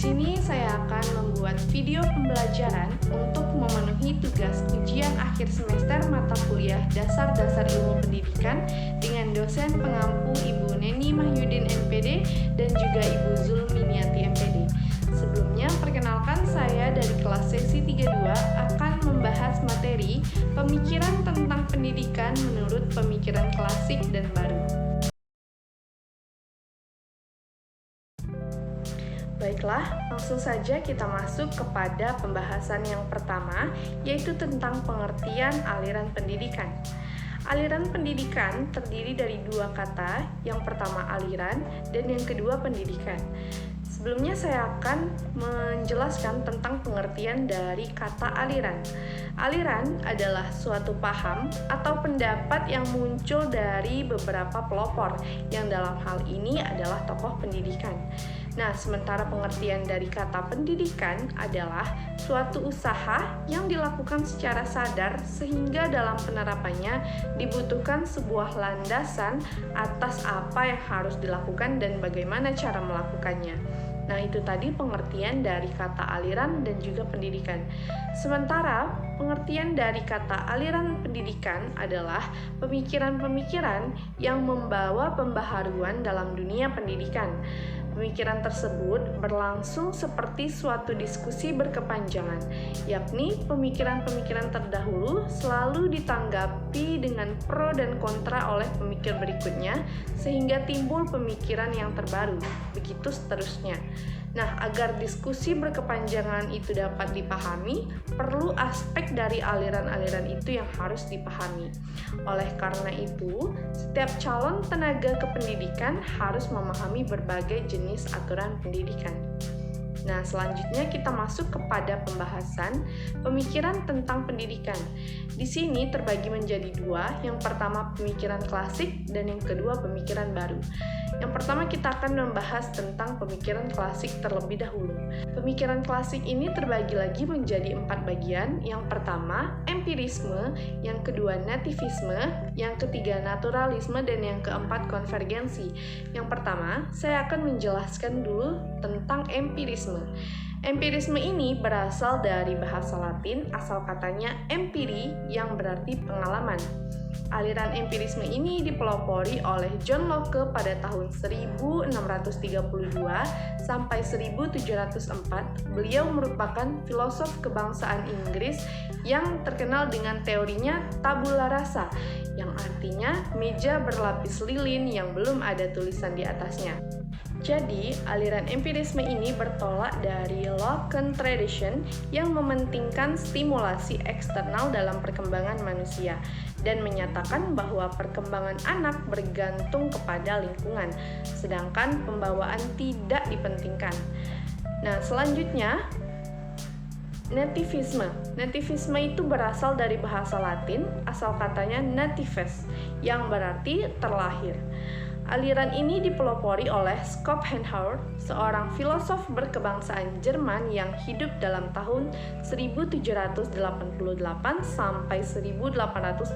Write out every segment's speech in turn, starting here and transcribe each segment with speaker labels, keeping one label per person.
Speaker 1: sini saya akan membuat video pembelajaran untuk memenuhi tugas ujian akhir semester mata kuliah Dasar-Dasar Ilmu Pendidikan dengan dosen pengampu Ibu Neni Mahyudin MPD dan juga Ibu Zulminiati MPD. Sebelumnya, perkenalkan saya dari kelas sesi 32 akan membahas materi pemikiran tentang pendidikan menurut pemikiran klasik dan baru. Baiklah, langsung saja kita masuk kepada pembahasan yang pertama, yaitu tentang pengertian aliran pendidikan. Aliran pendidikan terdiri dari dua kata, yang pertama aliran dan yang kedua pendidikan. Sebelumnya saya akan menjelaskan tentang pengertian dari kata aliran. Aliran adalah suatu paham atau pendapat yang muncul dari beberapa pelopor, yang dalam hal ini adalah tokoh pendidikan. Nah, sementara pengertian dari kata pendidikan adalah suatu usaha yang dilakukan secara sadar sehingga dalam penerapannya dibutuhkan sebuah landasan atas apa yang harus dilakukan dan bagaimana cara melakukannya. Nah, itu tadi pengertian dari kata aliran dan juga pendidikan. Sementara pengertian dari kata aliran pendidikan adalah pemikiran-pemikiran yang membawa pembaharuan dalam dunia pendidikan. Pemikiran tersebut berlangsung seperti suatu diskusi berkepanjangan, yakni pemikiran-pemikiran terdahulu selalu ditanggapi dengan pro dan kontra oleh pemikir berikutnya, sehingga timbul pemikiran yang terbaru, begitu seterusnya. Nah, agar diskusi berkepanjangan itu dapat dipahami, perlu aspek dari aliran-aliran itu yang harus dipahami. Oleh karena itu, setiap calon tenaga kependidikan harus memahami berbagai jenis aturan pendidikan. Nah, selanjutnya kita masuk kepada pembahasan pemikiran tentang pendidikan. Di sini terbagi menjadi dua, yang pertama pemikiran klasik dan yang kedua pemikiran baru. Yang pertama kita akan membahas tentang pemikiran klasik terlebih dahulu. Pemikiran klasik ini terbagi lagi menjadi 4 bagian. Yang pertama empirisme, yang kedua nativisme, yang ketiga naturalisme, dan yang keempat konvergensi. Yang pertama, saya akan menjelaskan dulu tentang empirisme. Empirisme ini berasal dari bahasa Latin, asal katanya empiri yang berarti pengalaman. Aliran empirisme ini dipelopori oleh John Locke pada tahun 1632 sampai 1704. Beliau merupakan filosof kebangsaan Inggris yang terkenal dengan teorinya tabula rasa, yang artinya meja berlapis lilin yang belum ada tulisan di atasnya. Jadi, aliran empirisme ini bertolak dari Lockean tradition yang mementingkan stimulasi eksternal dalam perkembangan manusia dan menyatakan bahwa perkembangan anak bergantung kepada lingkungan, sedangkan pembawaan tidak dipentingkan. Nah, selanjutnya, nativisme. Nativisme itu berasal dari bahasa Latin, asal katanya natives, yang berarti terlahir. Aliran ini dipelopori oleh Schopenhauer, seorang filosof berkebangsaan Jerman yang hidup dalam tahun 1788 sampai 1880.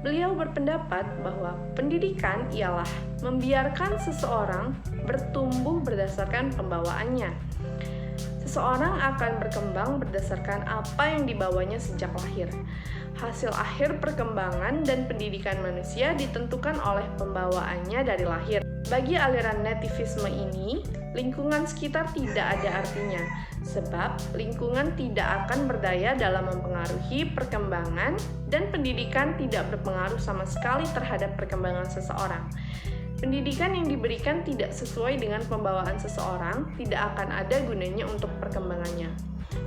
Speaker 1: Beliau berpendapat bahwa pendidikan ialah membiarkan seseorang bertumbuh berdasarkan pembawaannya. Seseorang akan berkembang berdasarkan apa yang dibawanya sejak lahir. Hasil akhir perkembangan dan pendidikan manusia ditentukan oleh pembawaannya dari lahir. Bagi aliran nativisme ini, lingkungan sekitar tidak ada artinya, sebab lingkungan tidak akan berdaya dalam mempengaruhi perkembangan dan pendidikan tidak berpengaruh sama sekali terhadap perkembangan seseorang. Pendidikan yang diberikan tidak sesuai dengan pembawaan seseorang tidak akan ada gunanya untuk perkembangannya.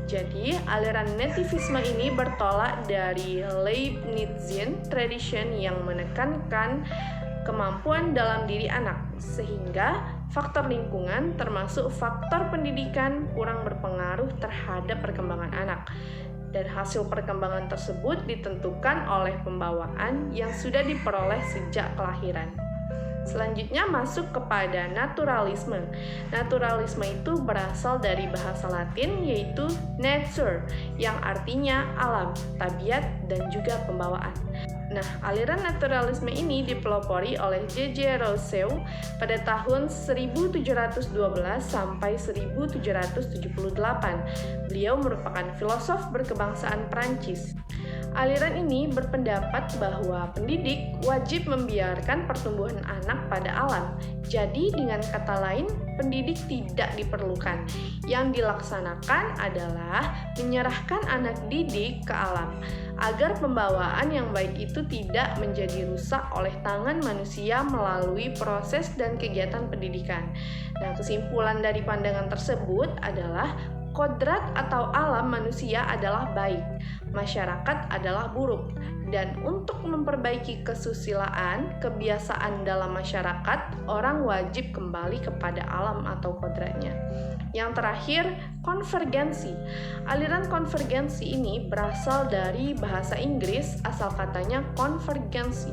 Speaker 1: Jadi, aliran nativisme ini bertolak dari Leibnizian tradition yang menekankan kemampuan dalam diri anak, sehingga faktor lingkungan termasuk faktor pendidikan kurang berpengaruh terhadap perkembangan anak. Dan hasil perkembangan tersebut ditentukan oleh pembawaan yang sudah diperoleh sejak kelahiran. Selanjutnya masuk kepada naturalisme. Naturalisme itu berasal dari bahasa Latin yaitu nature, yang artinya alam, tabiat, dan juga pembawaan. Nah, aliran naturalisme ini dipelopori oleh J.J. Rousseau pada tahun 1712 sampai 1778. Beliau merupakan filosof berkebangsaan Prancis. Aliran ini berpendapat bahwa pendidik wajib membiarkan pertumbuhan anak pada alam. Jadi, dengan kata lain, pendidik tidak diperlukan. Yang dilaksanakan adalah menyerahkan anak didik ke alam, agar pembawaan yang baik itu tidak menjadi rusak oleh tangan manusia melalui proses dan kegiatan pendidikan. Nah, kesimpulan dari pandangan tersebut adalah kodrat atau alam manusia adalah baik, masyarakat adalah buruk, dan untuk memperbaiki kesusilaan, kebiasaan dalam masyarakat, orang wajib kembali kepada alam atau kodratnya. Yang terakhir, konvergensi. Aliran konvergensi ini berasal dari bahasa Inggris, asal katanya konvergensi,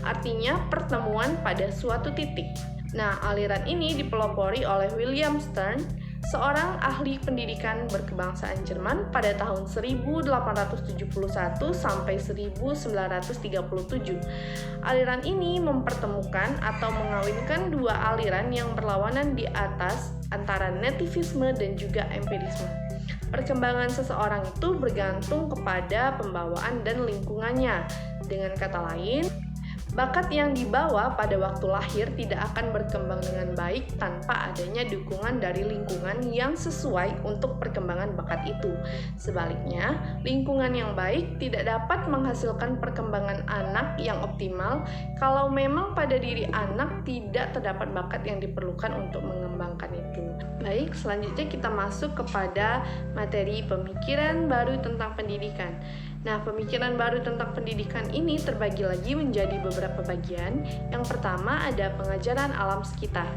Speaker 1: artinya pertemuan pada suatu titik. Nah, aliran ini dipelopori oleh William Stern, seorang ahli pendidikan berkebangsaan Jerman pada tahun 1871 sampai 1937. Aliran ini mempertemukan atau mengawinkan dua aliran yang berlawanan di atas antara nativisme dan juga empirisme. Perkembangan seseorang itu bergantung kepada pembawaan dan lingkungannya. Dengan kata lain, bakat yang dibawa pada waktu lahir tidak akan berkembang dengan baik tanpa adanya dukungan dari lingkungan yang sesuai untuk perkembangan bakat itu. Sebaliknya, lingkungan yang baik tidak dapat menghasilkan perkembangan anak yang optimal kalau memang pada diri anak tidak terdapat bakat yang diperlukan untuk mengembangkan itu. Baik, selanjutnya kita masuk kepada materi pemikiran baru tentang pendidikan. Nah, pemikiran baru tentang pendidikan ini terbagi lagi menjadi beberapa bagian. Yang pertama ada pengajaran alam sekitar.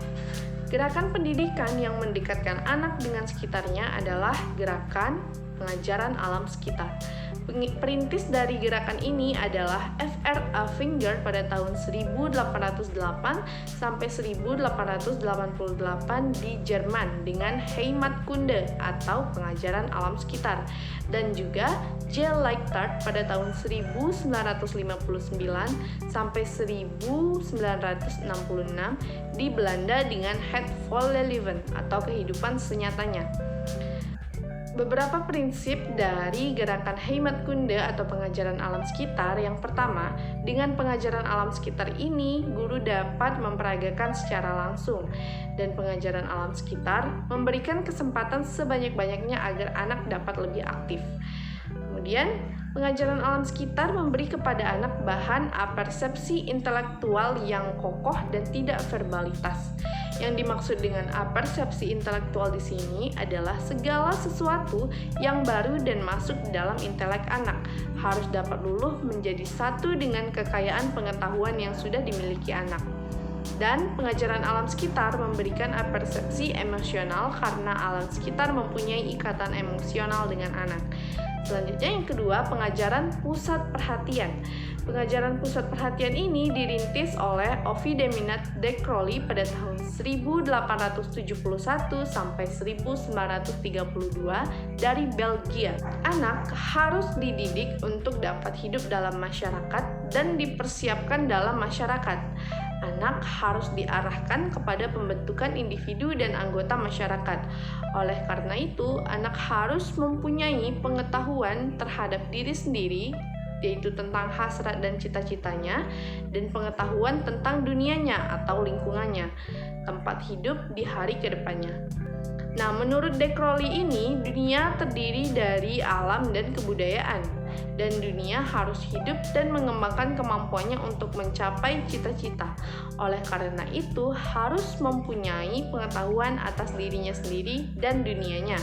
Speaker 1: Gerakan pendidikan yang mendekatkan anak dengan sekitarnya adalah gerakan pengajaran alam sekitar. Perintis dari gerakan ini adalah F.R. Finger pada tahun 1808 sampai 1888 di Jerman dengan Heimatkunde atau pengajaran alam sekitar, dan juga J. Leichtart pada tahun 1959 sampai 1966 di Belanda dengan Het volle leven atau kehidupan senyatanya. Beberapa prinsip dari gerakan Heimatkunde atau pengajaran alam sekitar. Yang pertama, dengan pengajaran alam sekitar ini, guru dapat memperagakan secara langsung, dan pengajaran alam sekitar memberikan kesempatan sebanyak-banyaknya agar anak dapat lebih aktif. Kemudian, pengajaran alam sekitar memberi kepada anak bahan apersepsi intelektual yang kokoh dan tidak verbalitas. Yang dimaksud dengan apersepsi intelektual di sini adalah segala sesuatu yang baru dan masuk dalam intelek anak harus dapat luluh menjadi satu dengan kekayaan pengetahuan yang sudah dimiliki anak. Dan pengajaran alam sekitar memberikan apersepsi emosional karena alam sekitar mempunyai ikatan emosional dengan anak. Selanjutnya yang kedua, pengajaran pusat perhatian. Pengajaran pusat perhatian ini dirintis oleh Ovid Eminat de Crowley pada tahun 1871 sampai 1932 dari Belgia. Anak harus dididik untuk dapat hidup dalam masyarakat dan dipersiapkan dalam masyarakat. Anak harus diarahkan kepada pembentukan individu dan anggota masyarakat. Oleh karena itu, anak harus mempunyai pengetahuan terhadap diri sendiri, yaitu tentang hasrat dan cita-citanya, dan pengetahuan tentang dunianya atau lingkungannya, tempat hidup di hari kedepannya. Nah, menurut De Crowley ini, dunia terdiri dari alam dan kebudayaan, dan dunia harus hidup dan mengembangkan kemampuannya untuk mencapai cita-cita. Oleh karena itu, harus mempunyai pengetahuan atas dirinya sendiri dan dunianya.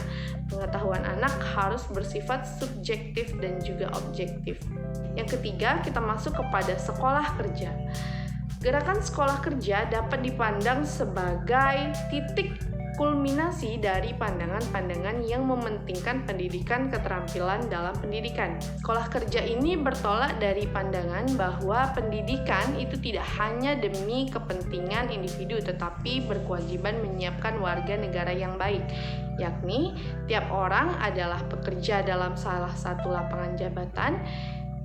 Speaker 1: Pengetahuan anak harus bersifat subjektif dan juga objektif. Yang ketiga, kita masuk kepada sekolah kerja. Gerakan sekolah kerja dapat dipandang sebagai titik kulminasi dari pandangan-pandangan yang mementingkan pendidikan keterampilan dalam pendidikan. Sekolah kerja ini bertolak dari pandangan bahwa pendidikan itu tidak hanya demi kepentingan individu, tetapi berkewajiban menyiapkan warga negara yang baik, yakni tiap orang adalah pekerja dalam salah satu lapangan jabatan.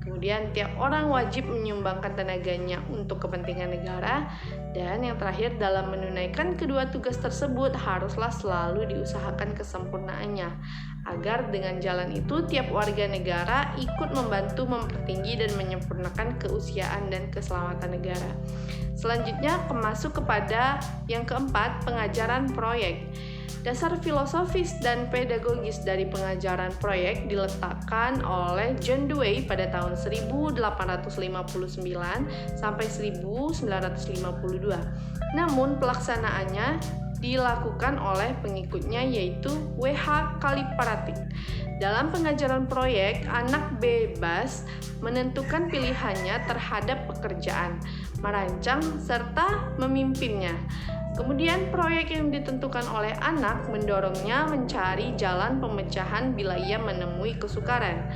Speaker 1: Kemudian tiap orang wajib menyumbangkan tenaganya untuk kepentingan negara. Dan yang terakhir, dalam menunaikan kedua tugas tersebut haruslah selalu diusahakan kesempurnaannya, agar dengan jalan itu tiap warga negara ikut membantu mempertinggi dan menyempurnakan keusiaan dan keselamatan negara. Selanjutnya masuk kepada yang keempat, pengajaran proyek. Dasar filosofis dan pedagogis dari pengajaran proyek diletakkan oleh John Dewey pada tahun 1859 sampai 1952. Namun pelaksanaannya dilakukan oleh pengikutnya yaitu W.H. Kaliparatid. Dalam pengajaran proyek, anak bebas menentukan pilihannya terhadap pekerjaan, merancang serta memimpinnya. Kemudian proyek yang ditentukan oleh anak mendorongnya mencari jalan pemecahan bila ia menemui kesukaran.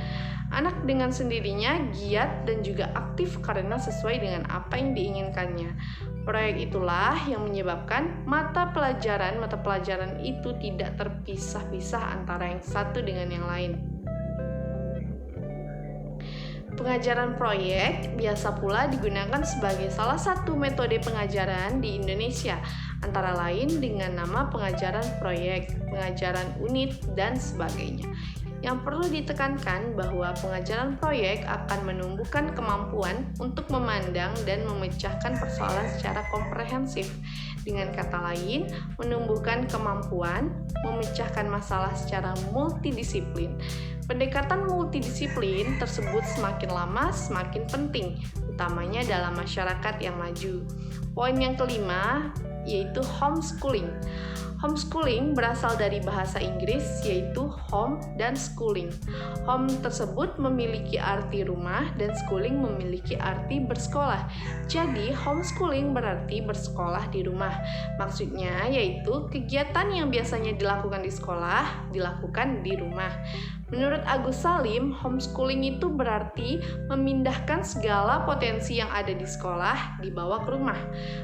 Speaker 1: Anak dengan sendirinya giat dan juga aktif karena sesuai dengan apa yang diinginkannya. Proyek itulah yang menyebabkan mata pelajaran itu tidak terpisah-pisah antara yang satu dengan yang lain. Pengajaran proyek biasa pula digunakan sebagai salah satu metode pengajaran di Indonesia, antara lain dengan nama pengajaran proyek, pengajaran unit, dan sebagainya. Yang perlu ditekankan bahwa pengajaran proyek akan menumbuhkan kemampuan untuk memandang dan memecahkan persoalan secara komprehensif. Dengan kata lain, menumbuhkan kemampuan memecahkan masalah secara multidisiplin. Pendekatan multidisiplin tersebut semakin lama semakin penting, utamanya dalam masyarakat yang maju. Poin yang kelima yaitu homeschooling. Homeschooling berasal dari bahasa Inggris yaitu home dan schooling. Home tersebut memiliki arti rumah dan schooling memiliki arti bersekolah. Jadi homeschooling berarti bersekolah di rumah. Maksudnya yaitu kegiatan yang biasanya dilakukan di sekolah dilakukan di rumah. Menurut Agus Salim, homeschooling itu berarti memindahkan segala potensi yang ada di sekolah dibawa ke rumah.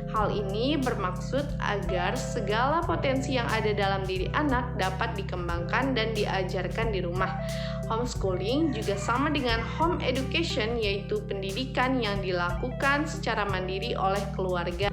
Speaker 1: Hal ini bermaksud agar segala potensi yang ada dalam diri anak dapat dikembangkan dan diajarkan di rumah. Homeschooling juga sama dengan home education, yaitu pendidikan yang dilakukan secara mandiri oleh keluarga.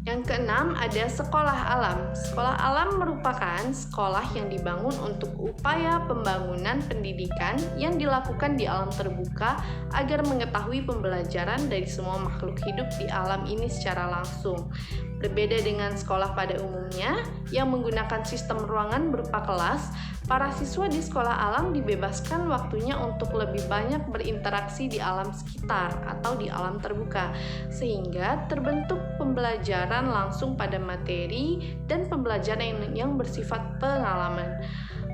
Speaker 1: Yang keenam ada sekolah alam. Sekolah alam merupakan sekolah yang dibangun untuk upaya pembangunan pendidikan yang dilakukan di alam terbuka agar mengetahui pembelajaran dari semua makhluk hidup di alam ini secara langsung. Berbeda dengan sekolah pada umumnya yang menggunakan sistem ruangan berupa kelas, para siswa di sekolah alam dibebaskan waktunya untuk lebih banyak berinteraksi di alam sekitar atau di alam terbuka, sehingga terbentuk pembelajaran langsung pada materi dan pembelajaran yang bersifat pengalaman.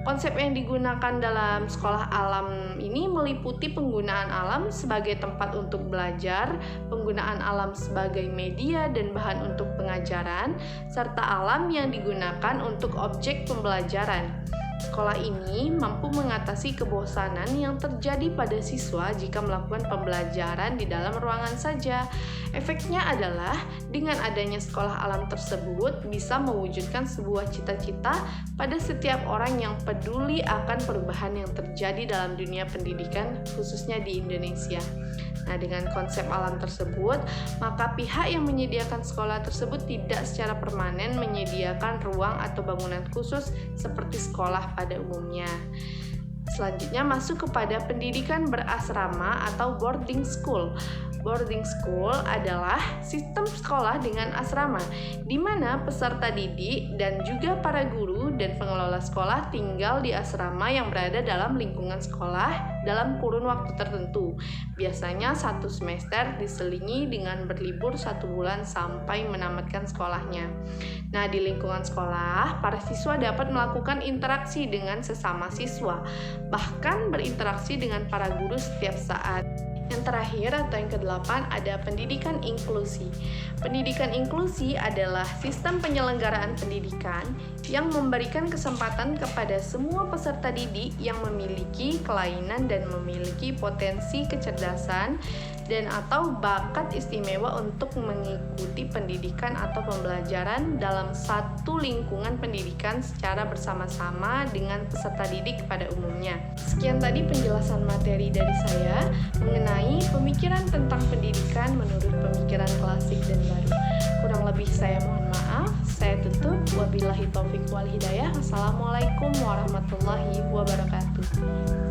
Speaker 1: Konsep yang digunakan dalam sekolah alam ini meliputi penggunaan alam sebagai tempat untuk belajar, penggunaan alam sebagai media dan bahan untuk pengajaran, serta alam yang digunakan untuk objek pembelajaran. Sekolah ini mampu mengatasi kebosanan yang terjadi pada siswa jika melakukan pembelajaran di dalam ruangan saja. Efeknya adalah dengan adanya sekolah alam tersebut bisa mewujudkan sebuah cita-cita pada setiap orang yang peduli akan perubahan yang terjadi dalam dunia pendidikan, khususnya di Indonesia. Nah, dengan konsep alam tersebut, maka pihak yang menyediakan sekolah tersebut tidak secara permanen menyediakan ruang atau bangunan khusus seperti sekolah pada umumnya. Selanjutnya masuk kepada pendidikan berasrama atau boarding school. Boarding school adalah sistem sekolah dengan asrama, di mana peserta didik dan juga para guru dan pengelola sekolah tinggal di asrama yang berada dalam lingkungan sekolah dalam kurun waktu tertentu. Biasanya 1 semester diselingi dengan berlibur 1 bulan sampai menamatkan sekolahnya. Nah, di lingkungan sekolah, para siswa dapat melakukan interaksi dengan sesama siswa, bahkan berinteraksi dengan para guru setiap saat. Yang terakhir atau yang kedelapan ada pendidikan inklusi. Pendidikan inklusi adalah sistem penyelenggaraan pendidikan yang memberikan kesempatan kepada semua peserta didik yang memiliki kelainan dan memiliki potensi kecerdasan dan atau bakat istimewa untuk mengikuti pendidikan atau pembelajaran dalam satu lingkungan pendidikan secara bersama-sama dengan peserta didik pada umumnya. Sekian tadi penjelasan materi dari saya mengenai pemikiran tentang pendidikan menurut pemikiran klasik dan baru. Kurang lebih saya mohon maaf. Saya tutup. Wabillahi taufiq wal hidayah. Assalamualaikum warahmatullahi wabarakatuh.